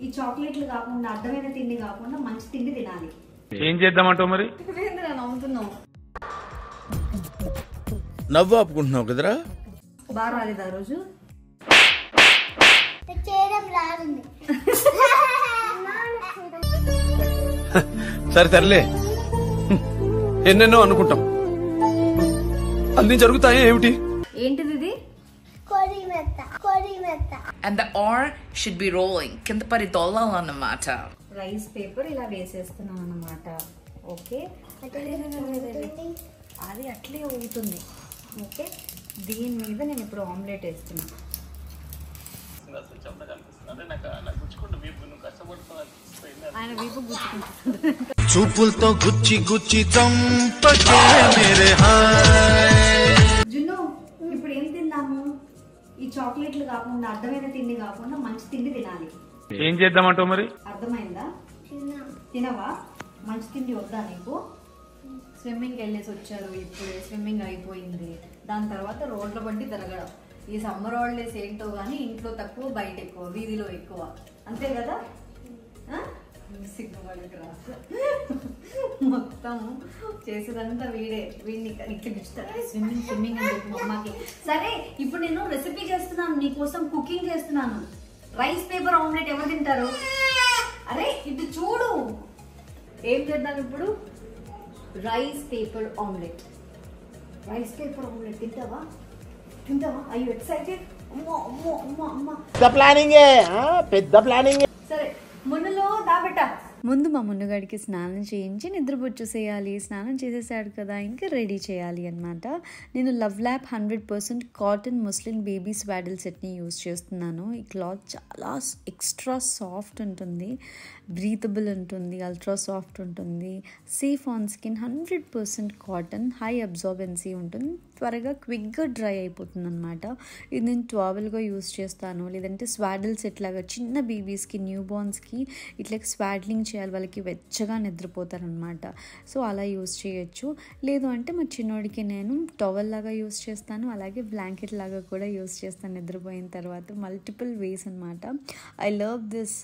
ఈ చాక్లెట్లు కాకుండా అడ్డమైన తిండి కాకుండా మంచి తిండి తినాలి. ఏం చేద్దామంటావు మరి? నవ్వుతున్నావు, నవ్వు ఆపుకుంటున్నావు కదరా. బాగా రాలేదా రోజు? సరే తరలే, ఎన్నెన్నో అనుకుంటాం, అన్ని జరుగుతాయి. ఏమిటి ఏంటిది ఇది? And the R should be rolling. కింద పడి దొల్లాలన్నమాట. రైస్ పేపర్ ఇలా వేసేస్తున్నాం అన్నమాట. ఓకే, అది అట్లే అవుతుంది. ఓకే, దీని మీద నేను ఇప్పుడు ఆమ్లెట్ వేస్తున్నా. ఆయన వీపు గుచ్చుకుంటున్నాడు. చూపులతో గుచ్చి గుచ్చి జున్ను, ఇప్పుడు ఏం తిందాము? ఈ చాక్లెట్లు కాకుండా అడ్డమైన తిండి కాకుండా మంచి తిండి తినాలి. ఏం చేద్దామంటావు మరి? అర్థమైందా? తినవా? మంచి తిండి వద్దా నీకు? స్విమ్మింగ్ వెళ్ళేసి వచ్చారు, ఇప్పుడే స్విమ్మింగ్ అయిపోయింది. దాని తర్వాత రోడ్ల బండి తిరగడం. ఈ సమ్మర్ హాలిడేస్ ఏంటో గానీ ఇంట్లో తక్కువ, బయట ఎక్కువ, వీధిలో ఎక్కువ, అంతే కదా? సిగ్గుపడకురా, మొత్తం చేసేదంతా వీడిని స్విమ్మింగ్ స్విమ్మింగ్ అని చెప్పి మా అమ్మకి. సరే, ఇప్పుడు నేను రెసిపీ చేస్తున్నాను నీకోసం, కుకింగ్ చేస్తున్నాను. రైస్ పేపర్ ఆమ్లెట్ ఎవరు తింటారు? అరే ఇటు చూడు, ఏం చేద్దాం ఇప్పుడు? Rice paper omelette. Rice paper omelette తింటావా? Are you excited? పెద్ద ప్లానింగ్. సరే, మున్నులో దాబెట్టా. ముందు మా మున్నుగాడికి స్నానం చేయించి నిద్రపుచ్చేసేయాలి. స్నానం చేసేసాడు కదా, ఇంకా రెడీ చేయాలి అనమాట. నేను love lab 100% cotton muslin baby swaddle సెట్ని యూజ్ చేస్తున్నాను. ఈ క్లాత్ చాలా ఎక్స్ట్రా సాఫ్ట్ ఉంటుంది, బ్రీతబుల్ ఉంటుంది, అల్ట్రా సాఫ్ట్ ఉంటుంది, safe on skin, 100% cotton, high absorbency ఉంటుంది, త్వరగా క్విక్గా డ్రై అయిపోతుంది అనమాట. ఇది నేను ట్రావెల్గా యూజ్ చేస్తాను. లేదంటే స్వాడిల్ సెట్ లాగా చిన్న బేబీస్కి, న్యూ బార్న్స్కి ఇట్లా స్వాడ్లింగ్ చేయాలి, వాళ్ళకి వెచ్చగా నిద్రపోతారనమాట. సో అలా యూజ్ చేయొచ్చు. లేదు అంటే మా చిన్నోడికి నేను టవల్ లాగా యూజ్ చేస్తాను, అలాగే బ్లాంకెట్ లాగా కూడా యూజ్ చేస్తాను నిద్రపోయిన తర్వాత. మల్టిపుల్ వేస్ అనమాట. I love this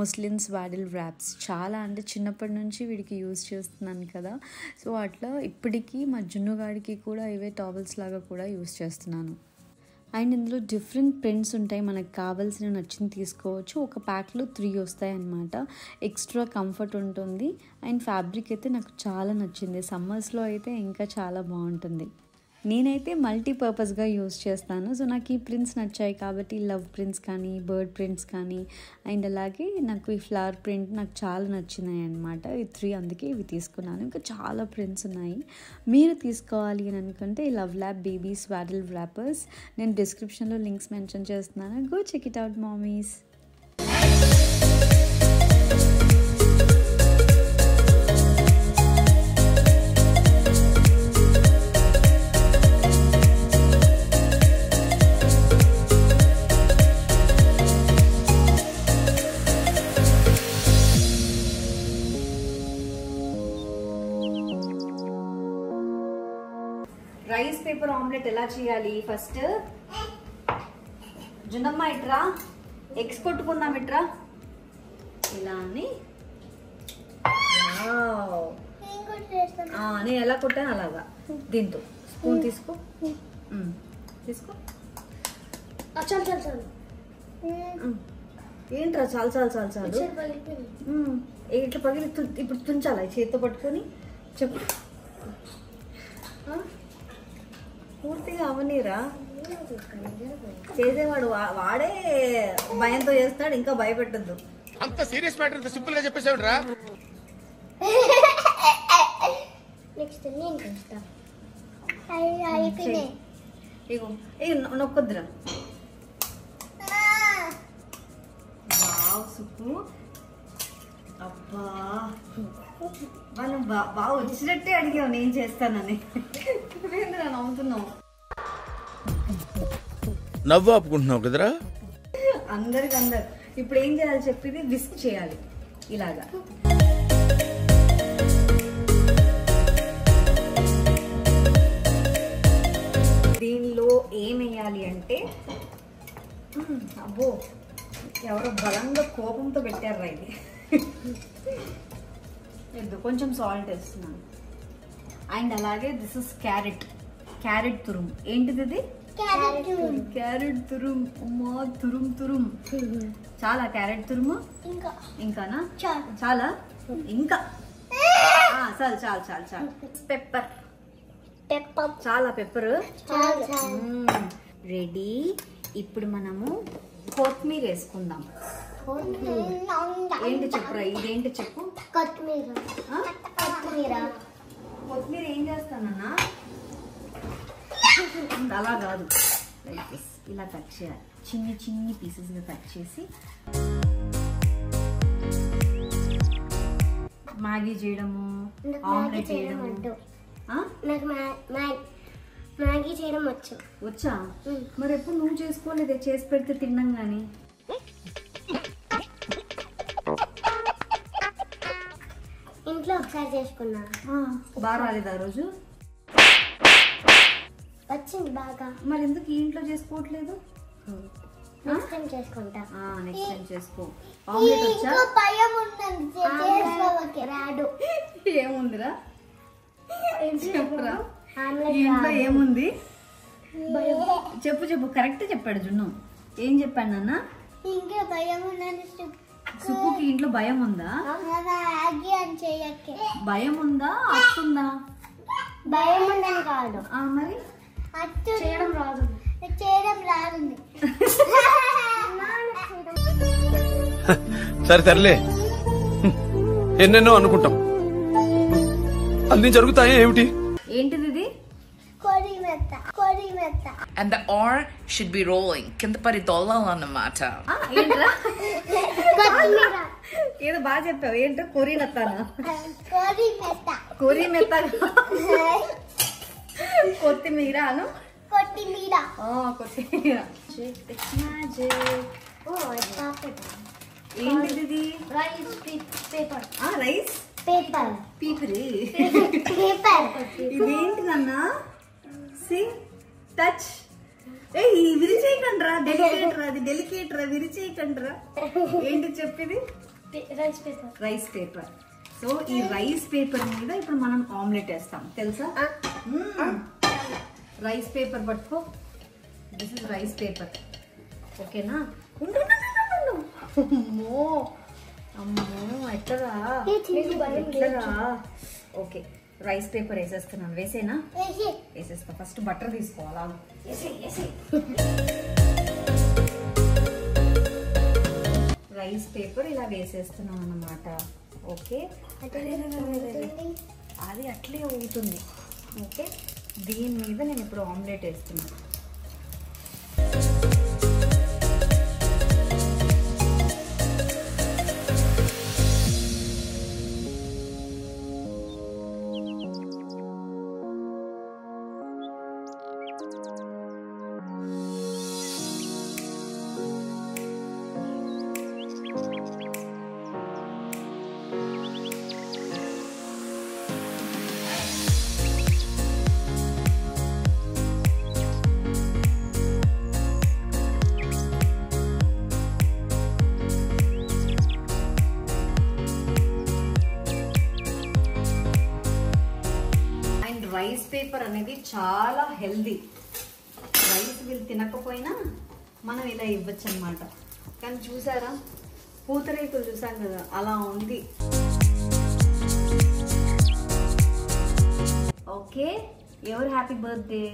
muslin swaddle wraps చాలా, అంటే చిన్నప్పటి నుంచి వీడికి యూజ్ చేస్తున్నాను కదా. సో అట్లా ఇప్పటికీ మా జున్నుగాడికి కూడా ఇవే టవల్స్ లాగా కూడా యూజ్ చేస్తున్నాను. అండ్ ఇందులో డిఫరెంట్ ప్రింట్స్ ఉంటాయి, మనకు కావాల్సిన నచ్చింది తీసుకోవచ్చు. ఒక ప్యాక్లో 3 వస్తాయి అన్నమాట. ఎక్స్ట్రా కంఫర్ట్ ఉంటుంది. అండ్ ఫ్యాబ్రిక్ అయితే నాకు చాలా నచ్చింది. సమ్మర్స్లో అయితే ఇంకా చాలా బాగుంటుంది. నేనైతే మల్టీపర్పస్గా యూజ్ చేస్తాను. సో నాకు ఈ ప్రింట్స్ నచ్చాయి కాబట్టి లవ్ ప్రింట్స్ కానీ, బర్డ్ ప్రింట్స్ కానీ, అండ్ అలాగే నాకు ఈ ఫ్లవర్ ప్రింట్ నాకు చాలా నచ్చినాయి అనమాట. ఈ 3 అందుకే ఇవి తీసుకున్నాను. ఇంకా చాలా ప్రింట్స్ ఉన్నాయి. మీరు తీసుకోవాలి అని అనుకుంటే ఈ love lab baby swaddle wrappers నేను డిస్క్రిప్షన్లో లింక్స్ మెన్షన్ చేస్తున్నాను. Go check it out mommies. Rice paper omelette ఎలా చేయాలి? ఫస్ట్ జున్నమ్మ ఇట్రా, ఎగ్స్ కొట్టుకుందాం. ఇట్రా, ఇలా అని. నేను ఎలా కొట్టాను అలాగా. దీంతో స్పూన్ తీసుకో, తీసుకో. ఏంట్రా చాలు చాలు చాలు చాలు. ఇట్లా పగిలి ఇప్పుడు తుంచాలా చేతితో పట్టుకొని? చెప్పు, పూర్తిగా అవనీరా. చేసేవాడు వాడే భయంతో చేస్తాడు, ఇంకా భయపెట్టద్దు. అంత సీరియస్ మ్యాటర్ అంత సింపుల్ గా చెప్పేసాడు రా. నొక్కొద్దురా. సుప్పు, అబ్బా మనం బాగా వచ్చినట్టే అడిగావు నేను చేస్తానని. నవ్వుతున్నావు, నవ్వు ఆపుకుంటున్నావు కదరా. అందరు ఇప్పుడు ఏం చేయాలి చెప్పి విస్క్ చేయాలి ఇలాగా. దీనిలో ఏం వేయాలి అంటే, అబ్బో ఎవరో బలంగా కోపంతో పెట్టారు రా ఇది. కొంచెం సాల్ట్ వేస్తున్నాను. అండ్ అలాగే దిస్ ఇస్ క్యారెట్ తురుము. ఏంటిది ఇది? క్యారెట్ తురుము. అమ్మా తురుము చాలా. క్యారెట్ తురుము ఇంకానా? చాలా ఇంకా చాలు. పెప్పర్ చాలా. Pepper ready. ఇప్పుడు మనము కొత్తిమీర వేసుకుందాం. ఏంటి చెప్పురా? ఇదేంటి చెప్పు. కొత్తిమీర ఏం చేస్తానన్నా? అలా కాదు, ఇలా కట్ చేయాలి. చిన్ని పీసెస్ గా కట్ చేసి మ్యాగీ చేయడము, ఆమ్లెట్ చేయడము. మ్యాగీ చేయడం వచ్చా? మరి ఎప్పుడు నువ్వు చేసుకోలేదే, చేసి పెడితే తిన్నాం గానీ. ఇంట్లో ఒకసారి చేసుకున్నా. బాగా రాలేదు ఆ రోజు? వచ్చింది బాగా. మరి ఎందుకు ఈ ఇంట్లో చేసుకోవట్లేదు? నెక్స్ట్ టైం చేసుకుంటా. నెక్స్ట్ టైం చేసుకో. ఆమ్లెట్ వచ్చా? భయం ఉందండి రాడు. ఏముందిరా చెప్పురా. ఆమ్లెట్ ఇంట్లో ఏముంది చెప్పు. కరెక్ట్ చెప్పాడు జున్ను. ఏం చెప్పాడు నాన్న? ఇంకా భయం ఉందని సుక్కుకి ఇంట్లో భయం ఉందా? మ్యాగీ అని చేయకే. భయం ఉందా? వస్తుందా? భయం ఉందని కాదు. మరి చేయడం రాదు. సరే తరలే, ఎన్నెన్నో అనుకుంటాం, అన్ని జరుగుతాయా ఏమిటి? ఏంటిది ఇది? కొరి మెత్త. And the R should be rolling. కింద పడి దొల్లాలన్నమాట. ఏంట్రా? కొత్తిమీర. ఏదో బాగా చెప్పావు. ఏంటో కొరినత్తానా? కొరి మెత్త. కొత్తిమీర అను. కొత్తిమీర. ఏంటిది? Rice paper. Rice paper. ఇదేంటిదన్నా? సింగ్ టచ్. విరిచేయకండ్రా. డెలికేట్ రా. విరిచేయకండ్రా. ఏంటి చెప్పేది? Rice paper. సో ఈ రైస్ పేపర్ మీద ఇప్పుడు మనం ఆమ్లెట్ వేస్తాం, తెలుసా? రైస్ పేపర్ పట్టుకో. This is rice paper. ఓకేనా? అమ్మో ఎట్లరా? ఓకే, రైస్ పేపర్ వేసేస్తున్నాను. వేసేనా? వేసేస్తా. ఫస్ట్ బటర్ తీసుకోవాలా? రైస్ పేపర్ ఇలా వేసేస్తున్నాం అన్నమాట. ఓకే, అది అట్లే అవుతుంది. ఓకే, దీని మీద నేను ఇప్పుడు ఆమ్లెట్ వేస్తున్నాను. రైస్ పేపర్ అనేది చాలా హెల్దీ. రైస్ వీళ్ళు తినకపోయినా మనం ఇలా ఇవ్వచ్చు అనమాట. కానీ చూసారా, పూతరేకులు చూసాం కదా, అలా ఉంది. ఓకే, ఎవరు హ్యాపీ బర్త్డే?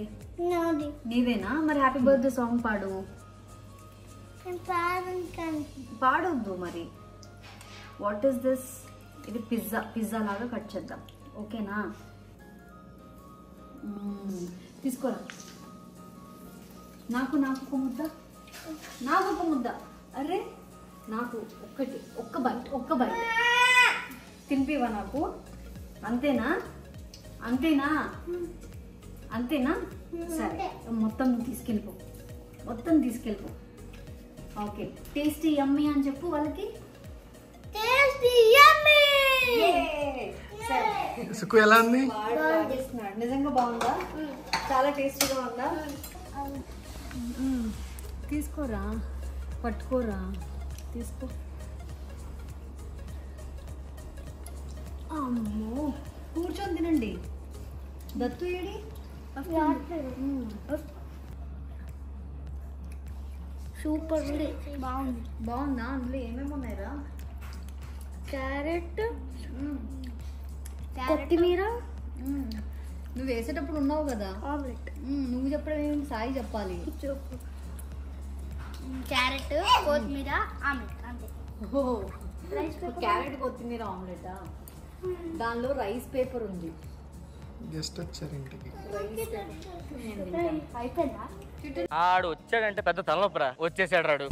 నీదేనా? మరి హ్యాపీ బర్త్డే సాంగ్ పాడు. పాడొద్దు మరి. What is this? ఇది పిజ్జా లాగా కట్ చేద్దాం. ఓకేనా? తీసుకోరా. నాకు ఒక ముద్ద. అరే, నాకు ఒక్క బైట్ తినిపివా నాకు? అంతేనా? సరే, మొత్తం తీసుకెళ్ళిపో. ఓకే, టేస్టీ యమ్మీ అని చెప్పు వాళ్ళకి. సుక్కు ఎలా ఉంది? నిజంగా బాగుందా? చాలా టేస్టీగా ఉందా? తీసుకోరా, పట్టుకోరా. తీసుకో. అమ్మో, కూర్చొని తినండి. దత్తు ఏడి? సూపర్ ఉంది, బాగుంది. బాగుందా? అందులో ఏమేమి ఉన్నాయిరా? క్యారెట్, కొత్తిమీర, నువ్వు వేసేటప్పుడు ఉన్నావు కదా. ఆమ్లెట్. నువ్వు చెప్పడం ఏమి, సాయి చెప్పాలి. క్యారెట్, కొత్తిమీర, ఆమ్లెట్ అంతే. క్యారెట్ కొత్తిమీర ఆమ్లెటా? దానిలో రైస్ పేపర్ ఉంది. గెస్ట్ వచ్చారు ఇంటికి. అయిపోయిందా? ఆడు వచ్చాడంటే పెద్ద తలనొప్పరా. వచ్చేసాడు రాడు.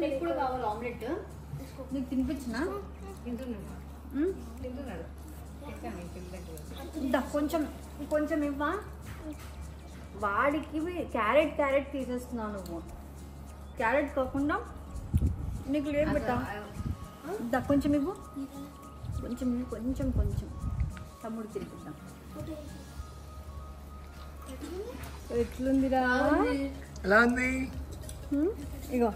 ఎప్పుడు కావాలి ఆమ్లెట్? నీకు తినిపించినా? తింటున్నాడు. కొంచెం కొంచెం ఇవ్వా. వాడికి క్యారెట్ తీసేస్తున్నావు నువ్వు. క్యారెట్ కాకుండా నీకు లేదు పెట్టా. కొంచెం ఇవ్వు, కొంచెం కొంచెం కొంచెం. తమ్ముడు తినిపిద్దాం. ఎట్లుందిరా? ఎలా ఉంది? ఇగో.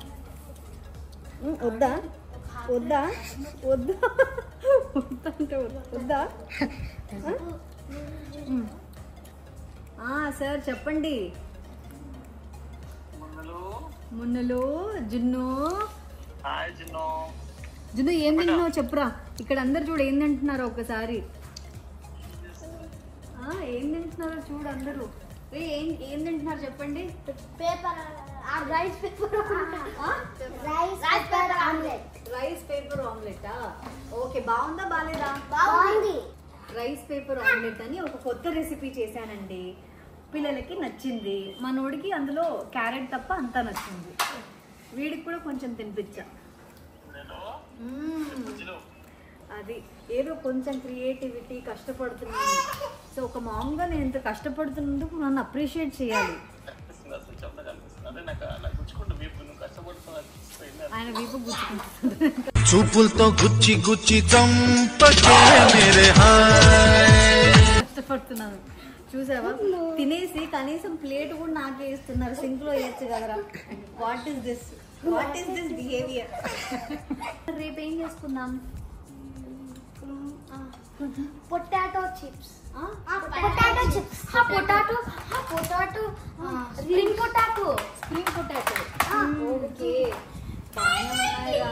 వద్దా వద్దా వద్దా వద్దంటే వద్దా? సార్ చెప్పండి. మున్నులు, జున్ను. జున్ను ఏం తింటున్నావు చెప్పురా. ఇక్కడ అందరు చూడు ఏం తింటున్నారో ఒకసారి. ఏం తింటున్నారో చూడు అందరూ. ఏం తింటున్నారు చెప్పండి. Paper, rice paper, rice paper ఆమ్లెటా? ఓకే, బాగుందా బాలేదా? బాగుంది. రైస్ పేపర్ ఆమ్లెట్ అని ఒక కొత్త రెసిపీ చేశానండి. పిల్లలకి నచ్చింది. మనోడికి అందులో క్యారెట్ తప్ప అంతా నచ్చింది. వీడికి కూడా కొంచెం తినిపించా. అది ఏదో కొంచెం క్రియేటివిటీ, కష్టపడుతున్నాను. సో ఒక మామ్గా నేను ఇంత కష్టపడుతున్నందుకు నన్ను అప్రిషియేట్ చేయాలి. ఆయన వీపు గుచ్చుకుంటున్నాడు. చూపులతో గుచ్చి గుచ్చి కష్టపడుతున్నాను చూసావా? తినేసి కనీసం ప్లేట్ కూడా నాకే ఇస్తున్నారు. సింక్ లో వేయచ్చు కదరా. What is this behaviour? రేపు ఏం చేసుకుందాం? Potato chips. Potato chips. Potato spring potato. Okay, బాగానే ఉన్నాయా?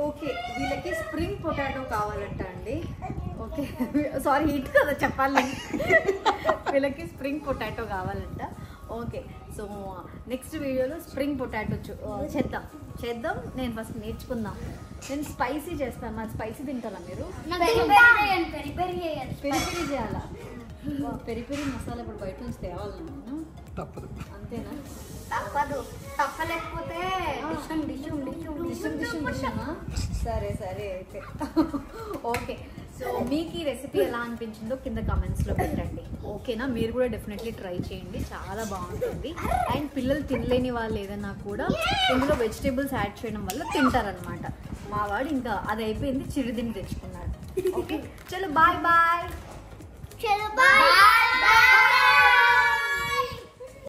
ఓకే, వీళ్ళకి స్ప్రింగ్ పొటాటో కావాలంట అండి. ఓకే, సారీ హిట్ కదా చెప్పాలి. వీళ్ళకి స్ప్రింగ్ పొటాటో కావాలంట. ఓకే, సో నెక్స్ట్ వీడియోలో స్ప్రింగ్ పొటాటో చేద్దాం. నేను ఫస్ట్ నేర్చుకుందాం. నేను స్పైసీ చేస్తాను. మరి స్పైసీ తింటారా మీరు? పెరి చేయాలా? పెరి మసాలా ఇప్పుడు బయట నుంచి తేవాలి నేను. తప్పదు. అంతేనా? తప్పలేకపోతే సరే అయితే. ఓకే, సో మీకు ఈ రెసిపీ ఎలా అనిపించిందో కింద కమెంట్స్లో పెట్టండి. ఓకేనా? మీరు కూడా డెఫినెట్లీ ట్రై చేయండి, చాలా బాగుంటుంది. అండ్ పిల్లలు తినలేని వాళ్ళు ఏదైనా కూడా ఇందులో వెజిటేబుల్స్ యాడ్ చేయడం వల్ల తింటారనమాట. మా వాడు ఇంకా అది అయిపోయింది, చిరుదిని తెచ్చుకున్నాడు. ఓకే, చలో బాయ్. చలో బాయ్.